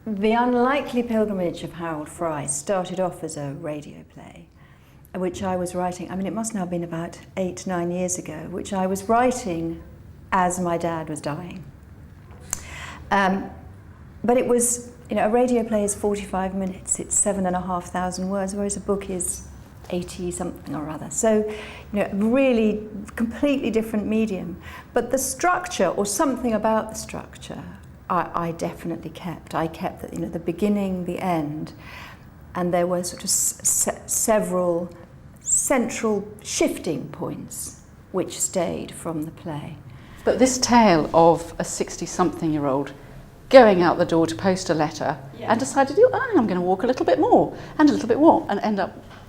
The Unlikely Pilgrimage of Harold Fry started off as a radio play, which I was writing, I mean, it must now have been about 8-9 years ago, which I was writing as my dad was dying. But it was, you know, a radio play is 45 minutes, it's 7,500 words, whereas a book is 80 something or other. So, you know, really completely different medium. But the structure, or something about the structure, I definitely kept. I kept the, you know, the beginning, the end, and there were sort of several central shifting points which stayed from the play. But this tale of a 60-something-year-old going out the door to post a letter and decided, I'm going to walk a little bit more and a little bit more, and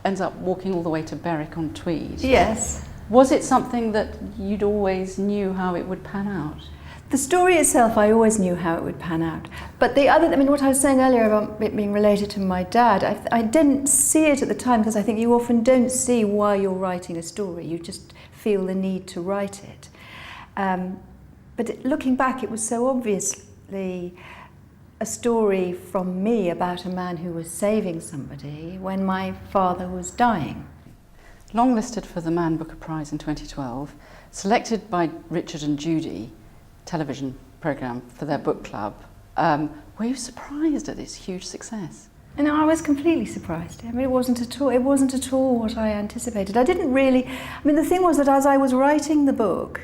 ends up walking all the way to Berwick-on-Tweed. Yes. Was it something that you'd always knew how it would pan out? The story itself, I always knew how it would pan out. But the other, I mean, what I was saying earlier about it being related to my dad, I didn't see it at the time, because I think you often don't see why you're writing a story. You just feel the need to write it. But looking back, it was so obviously a story from me about a man who was saving somebody when my father was dying. Longlisted for the Man Booker Prize in 2012, selected by Richard and Judy television programme for their book club. Were you surprised at its huge success? And I was completely surprised. I mean, it wasn't at all what I anticipated. I didn't really, I mean, the thing was that as I was writing the book,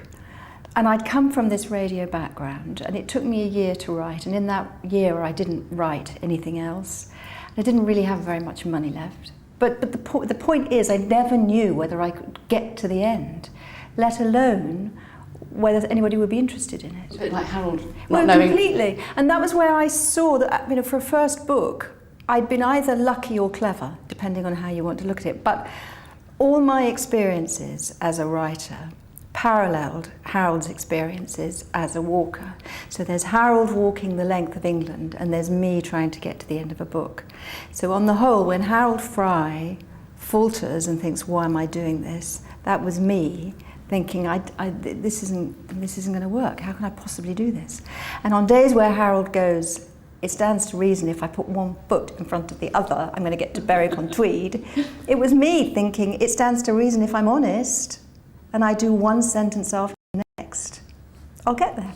and I'd come from this radio background, and it took me a year to write, and in that year I didn't write anything else. I didn't really have very much money left. But the point is, I never knew whether I could get to the end, let alone whether anybody would be interested in it. A bit like Harold. Well, completely. And that was where I saw that, you know, for a first book, I'd been either lucky or clever, depending on how you want to look at it. But all my experiences as a writer paralleled Harold's experiences as a walker. So there's Harold walking the length of England, and there's me trying to get to the end of a book. So on the whole, when Harold Fry falters and thinks, why am I doing this? That was me thinking, this isn't going to work. How can I possibly do this? And on days where Harold goes, it stands to reason if I put one foot in front of the other, I'm going to get to Berwick-on-Tweed. It was me thinking, it stands to reason if I'm honest, and I do one sentence after the next, I'll get there.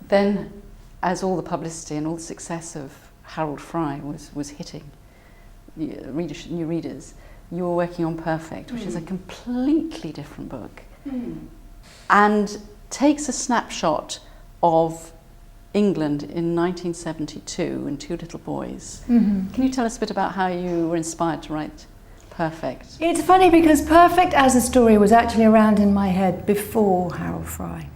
Then, as all the publicity and all the success of Harold Fry was hitting new readers, you were working on Perfect, which is a completely different book, and takes a snapshot of England in 1972 and two little boys. Can you tell us a bit about how you were inspired to write Perfect? It's funny because Perfect as a story was actually around in my head before Harold Fry.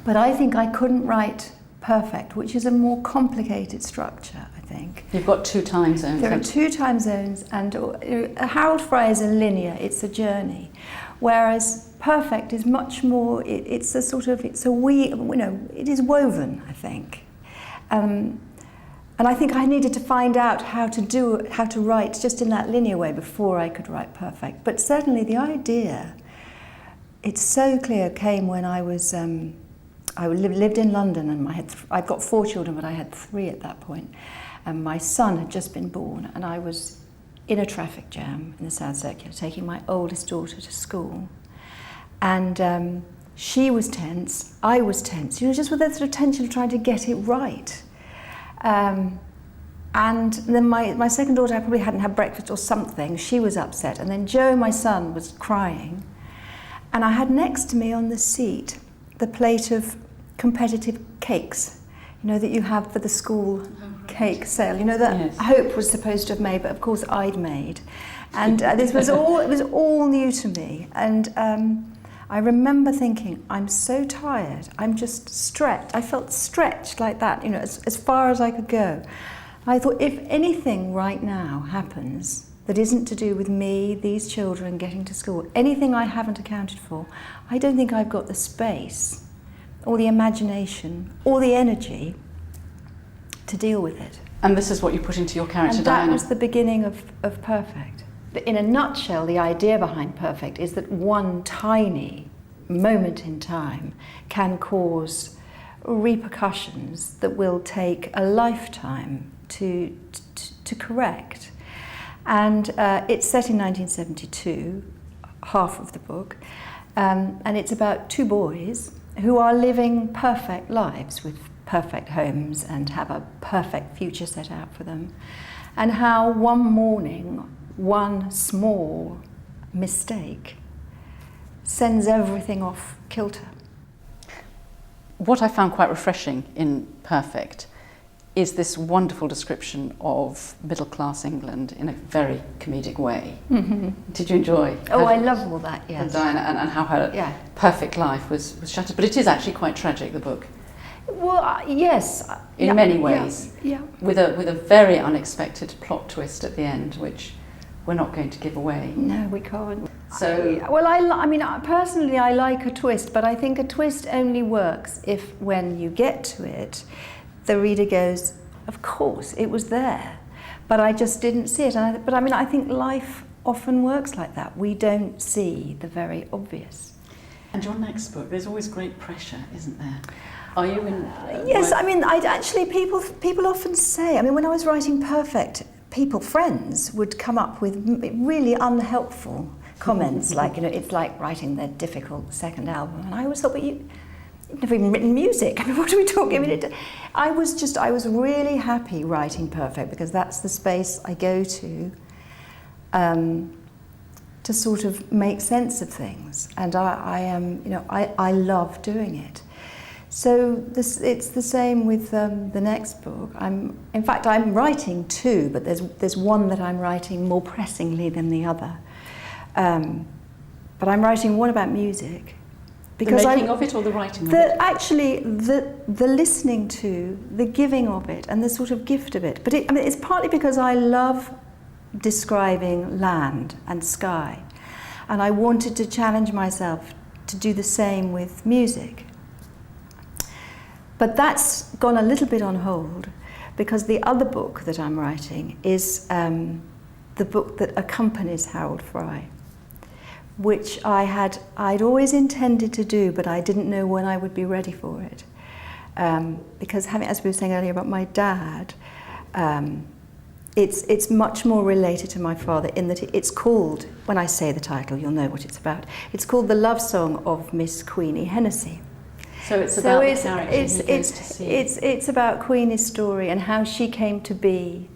But I think I couldn't write Perfect, which is a more complicated structure, I think. You've got 2 time zones. There are 2 time zones, and Harold Fry is a linear, it's a journey. Whereas Perfect is much more, it is woven, I think. And I think I needed to find out how to write just in that linear way before I could write Perfect. But certainly the idea, it's so clear, came when I was, I lived in London, and I'd got 4 children, but I had 3 at that point. And my son had just been born, and I was in a traffic jam in the South Circular, taking my oldest daughter to school. And she was tense, I was tense, just with that sort of tension of trying to get it right. And then my second daughter, I probably hadn't had breakfast or something, she was upset. And then Joe, my son, was crying. And I had next to me on the seat the plate of competitive cakes, that you have for the school cake sale, that yes. Hope was supposed to have made, but of course I'd made. And this was it was all new to me. And I remember thinking, I'm so tired, I'm just stretched. I felt stretched like that, as far as I could go. I thought, if anything right now happens that isn't to do with me, these children getting to school, anything I haven't accounted for, I don't think I've got the space or the imagination or the energy to deal with it. And this is what you put into your character, and Diana. That was the beginning of Perfect. In a nutshell, the idea behind Perfect is that one tiny moment in time can cause repercussions that will take a lifetime to correct. And it's set in 1972, half of the book, and it's about two boys who are living perfect lives with perfect homes and have a perfect future set out for them, and how one morning, one small mistake sends everything off kilter. What I found quite refreshing in Perfect is this wonderful description of middle-class England in a very comedic way. Mm-hmm. Did you enjoy? Oh, I love all that, yes. And Diana, and how her perfect life was shattered. But it is actually quite tragic, the book. Well, yes. In many ways. Yeah. With a very unexpected plot twist at the end, which we're not going to give away. No, we can't. So, I mean, personally, I like a twist, but I think a twist only works if, when you get to it, the reader goes, "Of course, it was there, but I just didn't see it." But I think life often works like that. We don't see the very obvious. And your next book, there's always great pressure, isn't there? Are you in? Yes, I mean, people often say. I mean, when I was writing Perfect, friends would come up with really unhelpful comments, like, it's like writing their difficult second album. And I always thought, but you've never even written music. I mean, what are we talking about? I was really happy writing Perfect, because that's the space I go to sort of make sense of things. And I love doing it. So it's the same with the next book. I'm writing two, but there's one that I'm writing more pressingly than the other. But I'm writing one about music. Because the making of it or the writing of it? Actually, the listening to, the giving of it, and the sort of gift of it. But it's partly because I love describing land and sky. And I wanted to challenge myself to do the same with music. But that's gone a little bit on hold, because the other book that I'm writing is the book that accompanies Harold Fry, which I'd always intended to do, but I didn't know when I would be ready for it. Because as we were saying earlier about my dad, it's much more related to my father in that it's called, when I say the title, you'll know what it's about. It's called The Love Song of Miss Queenie Hennessy. So it's about the character he goes to see. It's about Queenie's story and how she came to be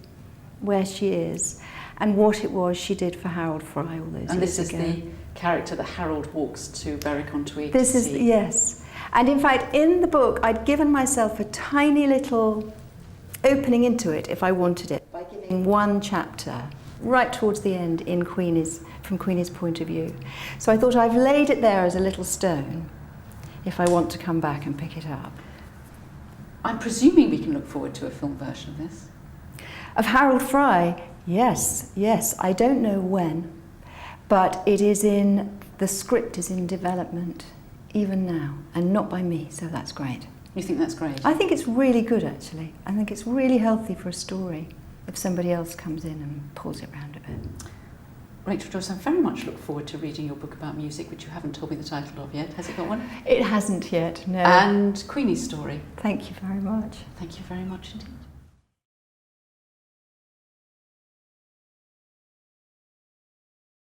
where she is, and what it was she did for Harold Fry all those years ago. And this is the character that Harold walks to Berwick-on-Tweed to see. Yes. And in fact, in the book, I'd given myself a tiny little opening into it if I wanted it, by giving one chapter right towards the end from Queenie's point of view. So I thought I've laid it there as a little stone if I want to come back and pick it up. I'm presuming we can look forward to a film version of this. Of Harold Fry? Yes. I don't know when, but the script is in development even now, and not by me, so that's great. You think that's great? I think it's really good, actually. I think it's really healthy for a story if somebody else comes in and pulls it round a bit. Rachel, Joyce, I very much look forward to reading your book about music, which you haven't told me the title of yet. Has it got one? It hasn't yet, no. And Queenie's story. Thank you very much. Thank you very much indeed.